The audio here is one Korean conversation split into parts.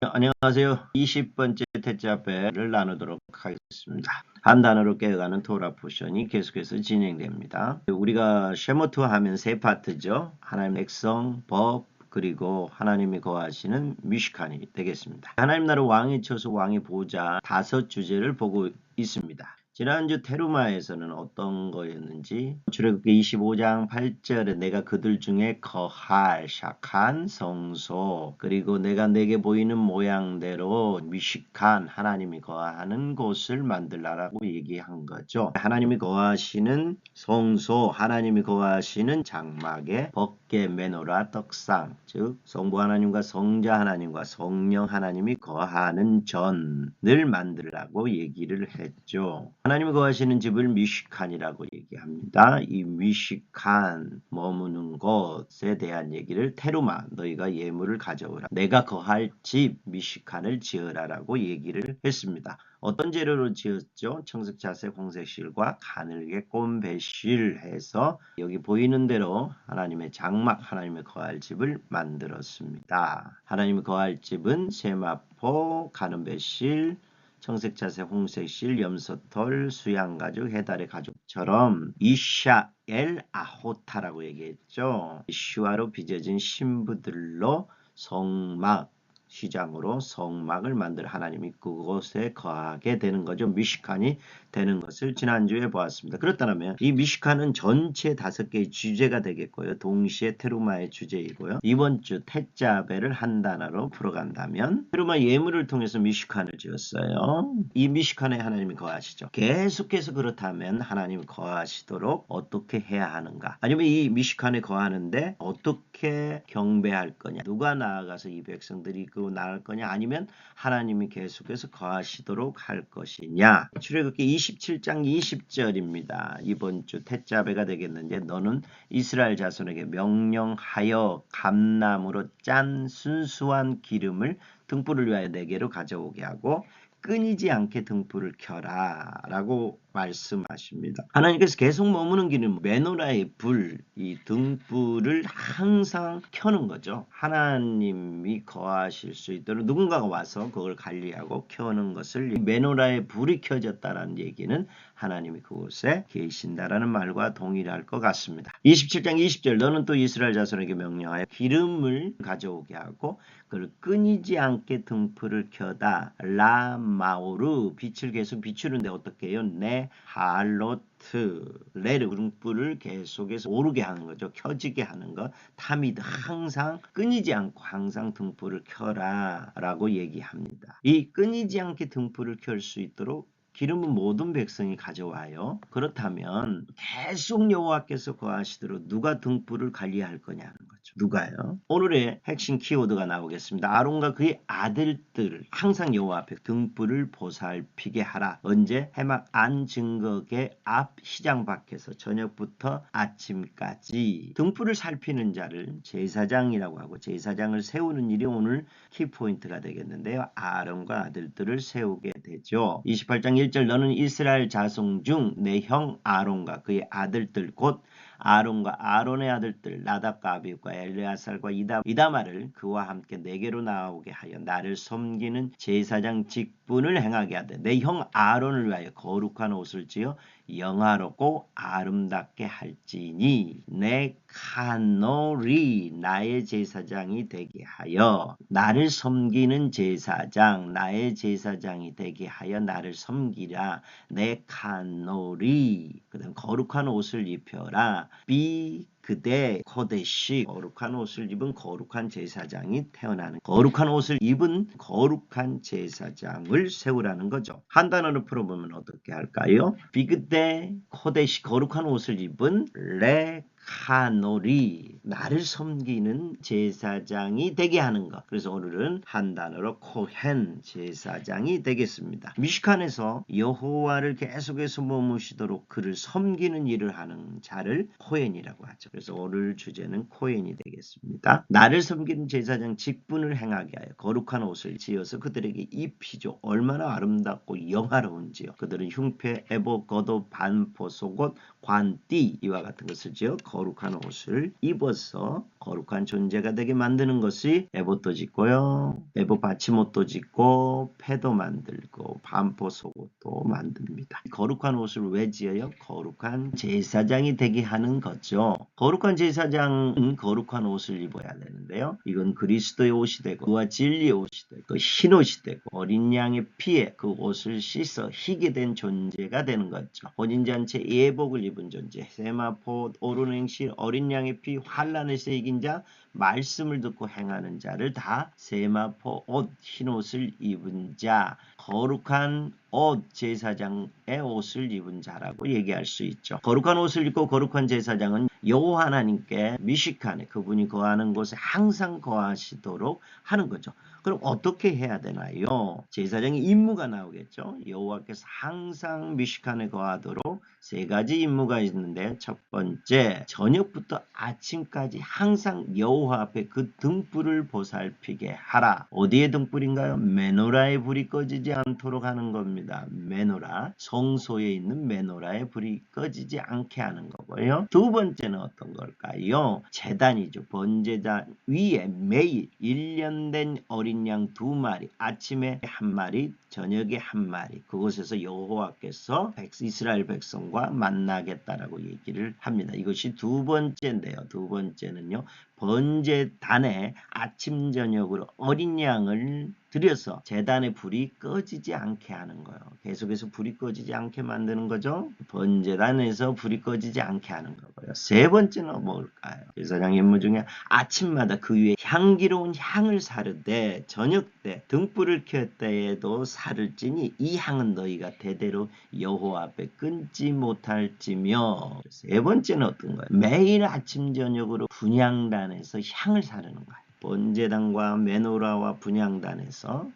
안녕하세요. 20번째 태자배를 나누도록 하겠습니다. 한 단어로 깨어가는 토라 포션이 계속해서 진행됩니다. 우리가 쉐모트 하면 세 파트죠. 하나님의 백성, 법, 그리고 하나님이 거하시는 미시칸이 되겠습니다. 하나님 나라 왕이 쳐서 왕이 보자 5주제를 보고 있습니다. 지난주 테루마에서는 어떤 거였는지 출애굽기 25장 8절에 내가 그들 중에 거할 샥한 성소 그리고 내가 내게 보이는 모양대로 미식한 하나님이 거하는 곳을 만들라라고 얘기한 거죠. 하나님이 거하시는 성소, 하나님이 거하시는 장막에 벗게 메노라 떡상, 즉 성부 하나님과 성자 하나님과 성령 하나님이 거하는 전을 만들라고 얘기를 했죠. 하나님이 거하시는 집을 미시칸이라고 얘기합니다. 이 미시칸 머무는 곳에 대한 얘기를 테루마 너희가 예물을 가져오라. 내가 거할 집 미시칸을 지으라라고 얘기를 했습니다. 어떤 재료로 지었죠? 청색, 자색, 홍색 실과 가늘게 꼰배실 해서 여기 보이는 대로 하나님의 장막, 하나님의 거할 집을 만들었습니다. 하나님의 거할 집은 세마포, 가는배실, 청색, 자색, 홍색 실, 염소털, 수양가죽, 해달의 가죽처럼 이샤엘 아호타라고 얘기했죠. 시와로 빚어진 신부들로 성막, 시장으로 성막을 만들 하나님이 그곳에 거하게 되는 거죠. 미시칸이 되는 것을 지난주에 보았습니다. 그렇다면 이 미시칸은 전체 5개의 주제가 되겠고요. 동시에 테루마의 주제이고요. 이번 주 태자벨을 한 단어로 풀어간다면 테루마 예물을 통해서 미시칸을 지었어요. 이 미시칸에 하나님이 거하시죠. 계속해서 그렇다면 하나님이 거하시도록 어떻게 해야 하는가? 아니면 이 미시칸에 거하는데 어떻게 경배할 거냐? 누가 나아가서 이 백성들이 나갈 거냐? 아니면 하나님이 계속해서 거하시도록 할 것이냐? 출애굽기 27장 20절입니다. 이번 주 태자배가 되겠는데 너는 이스라엘 자손에게 명령하여 감람으로 짠 순수한 기름을 등불을 위하여 내게로 가져오게 하고 끊이지 않게 등불을 켜라 라고 말씀하십니다. 하나님께서 계속 머무는 길은 메노라의 불, 이 등불을 항상 켜는 거죠. 하나님이 거하실 수 있도록 누군가가 와서 그걸 관리하고 켜는 것을 메노라의 불이 켜졌다는 얘기는 하나님이 그곳에 계신다라는 말과 동일할 것 같습니다. 27장 20절 너는 또 이스라엘 자손에게 명령하여 기름을 가져오게 하고 그걸 끊이지 않게 등불을 켜다 라마오르 빛을 계속 비추는데 어떻게 해요? 네 할로트 레르 등불을 계속해서 오르게 하는 거죠. 켜지게 하는 것. 타미드 항상 끊이지 않고 항상 등불을 켜라 라고 얘기합니다. 이 끊이지 않게 등불을 켤 수 있도록 기름은 모든 백성이 가져와요. 그렇다면 계속 여호와께서 거하시도록 누가 등불을 관리할 거냐는 거죠. 누가요? 오늘의 핵심 키워드가 나오겠습니다. 아론과 그의 아들들 항상 여호와 앞에 등불을 보살피게 하라. 언제? 해막 안 증거계 앞 시장 밖에서 저녁부터 아침까지 등불을 살피는 자를 제사장이라고 하고 제사장을 세우는 일이 오늘 키포인트가 되겠는데요. 아론과 아들들을 세우게 되죠. 28장 1절 너는 이스라엘 자손 중 내 형 아론과 그의 아들들 곧 아론과 아론의 아들들 나답과 아비후과 엘레아살과 이다마를 그와 함께 내게로 나오게 하여 나를 섬기는 제사장 직분을 행하게 하되 내 형 아론을 위하여 거룩한 옷을 지어 영화롭고 아름답게 할지니 내 카노리 나의 제사장이 되게 하여 나를 섬기는 제사장 나의 제사장이 되게 하여 나를 섬기라 내 카노리 그다음 거룩한 옷을 입혀라 비 그대 코데시 거룩한 옷을 입은 거룩한 제사장이 태어나는 거룩한 옷을 입은 거룩한 제사장을 세우라는 거죠. 한 단어로 풀어보면 어떻게 할까요? 비그대 코데시 거룩한 옷을 입은 레 카노리 나를 섬기는 제사장이 되게 하는 것. 그래서 오늘은 한 단어로 코헨 제사장이 되겠습니다. 미시칸에서 여호와를 계속해서 머무시도록 그를 섬기는 일을 하는 자를 코헨이라고 하죠. 그래서 오늘 주제는 코헨이 되겠습니다. 나를 섬기는 제사장 직분을 행하게 하여 거룩한 옷을 지어서 그들에게 입히죠. 얼마나 아름답고 영화로운지요. 그들은 흉패, 에보, 거도, 반포, 속옷, 관띠 이와 같은 것을 지어 거룩한 옷을 입어서 거룩한 존재가 되게 만드는 것이 에봇도 짓고요. 에봇 받침옷도 짓고 패도 만들고 반포 속옷도 만듭니다. 거룩한 옷을 왜 지어요? 거룩한 제사장이 되게 하는 거죠. 거룩한 제사장은 거룩한 옷을 입어야 되는데요. 이건 그리스도의 옷이 되고 그와 진리의 옷이 되고 흰 옷이 되고 어린 양의 피에 그 옷을 씻어 희게 된 존재가 되는 거죠. 혼인잔치 예복을 입은 존재, 세마포 오른 행실 어린 양의 피 환난에서 이긴 자 말씀을 듣고 행하는 자를 다 세마포 옷 흰 옷을 입은 자 거룩한 옷 제사장의 옷을 입은 자라고 얘기할 수 있죠. 거룩한 옷을 입고 거룩한 제사장은 여호와 하나님께 미식하네 그분이 거하는 곳에 항상 거하시도록 하는 거죠. 그럼 어떻게 해야 되나요? 제사장의 임무가 나오겠죠. 여호와께서 항상 미식간에 거하도록 세 가지 임무가 있는데 첫 번째, 저녁부터 아침까지 항상 여호와 앞에 그 등불을 보살피게 하라. 어디에 등불인가요? 메노라의 불이 꺼지지 않도록 하는 겁니다. 메노라, 성소에 있는 메노라의 불이 꺼지지 않게 하는 거고요. 두 번째는 어떤 걸까요? 제단이죠. 번제단 위에 매일 1년 된 어린 양 2마리, 아침에 1마리, 저녁에 1마리, 그곳에서 여호와께서 이스라엘 백성과 만나겠다라고 얘기를 합니다. 이것이 두 번째인데요. 두 번째는요. 번제단에 아침 저녁으로 어린 양을 들여서 제단의 불이 꺼지지 않게 하는 거예요. 계속해서 불이 꺼지지 않게 만드는 거죠. 번제단에서 불이 꺼지지 않게 하는 거고요. 세 번째는 뭘까요? 제사장 임무 중에 아침마다 그 위에 향기로운 향을 사르되 저녁 때 등불을 켤 때에도 살을 찌니 이 향은 너희가 대대로 여호와 앞에 끊지 못할지며. 세 번째는 어떤 거예요? 매일 아침 저녁으로 분향단에서 향을 사르는 거예요. 번제단과 메노라와 분향단에서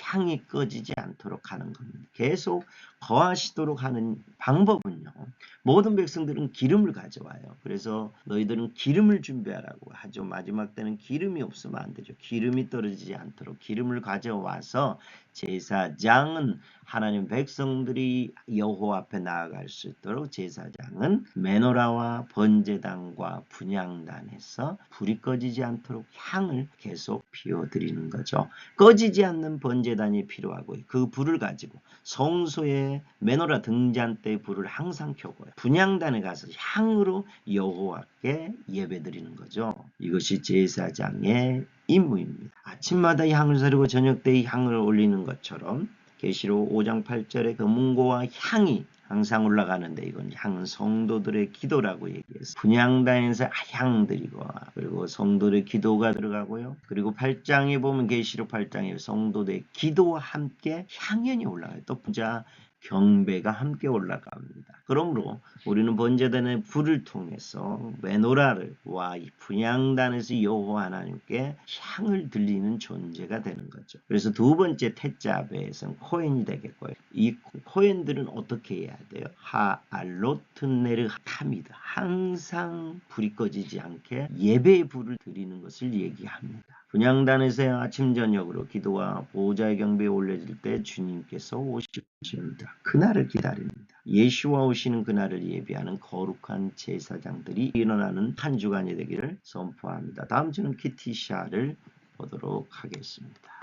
향이 꺼지지 않도록 하는 겁니다. 계속 거하시도록 하는 방법은요. 모든 백성들은 기름을 가져와요. 그래서 너희들은 기름을 준비하라고 하죠. 마지막 때는 기름이 없으면 안 되죠. 기름이 떨어지지 않도록 기름을 가져와서 제사장은 하나님 백성들이 여호와 앞에 나아갈 수 있도록 제사장은 메노라와 번제단과 분향단에서 불이 꺼지지 않도록 향을 계속 피워드리는 거죠. 꺼지지 않는 번제단이 필요하고 그 불을 가지고 성소에 메노라 등잔 때 불을 항상 켜고요. 분향단에 가서 향으로 여호와께 예배드리는 거죠. 이것이 제사장의 임무입니다. 아침마다 향을 사르고 저녁 때 향을 올리는 것처럼 계시록 5장 8절에 그 문고와 향이 항상 올라가는데 이건 향은 성도들의 기도라고 얘기했어요. 분향단에서 향 드리고 그리고 성도들의 기도가 들어가고요. 그리고 8장에 보면 계시록 8장에 성도들의 기도와 함께 향연이 올라가요. 또 부자 경배가 함께 올라갑니다. 그러므로 우리는 번제단의 불을 통해서 메노라와 분향단에서 여호와 하나님께 향을 들리는 존재가 되는 거죠. 그래서 두 번째 태자베에서는 코헨이 되겠고요. 이 코헨들은 어떻게 해야 돼요? 하알로트네르 탑니다. 항상 불이 꺼지지 않게 예배의 불을 드리는 것을 얘기합니다. 분향단에서 아침 저녁으로 기도와 보호자의 경배에 올려질 때 주님께서 오십니다. 그날을 기다립니다. 예수와 오시는 그날을 예비하는 거룩한 제사장들이 일어나는 한 주간이 되기를 선포합니다. 다음 주는 키티샤를 보도록 하겠습니다.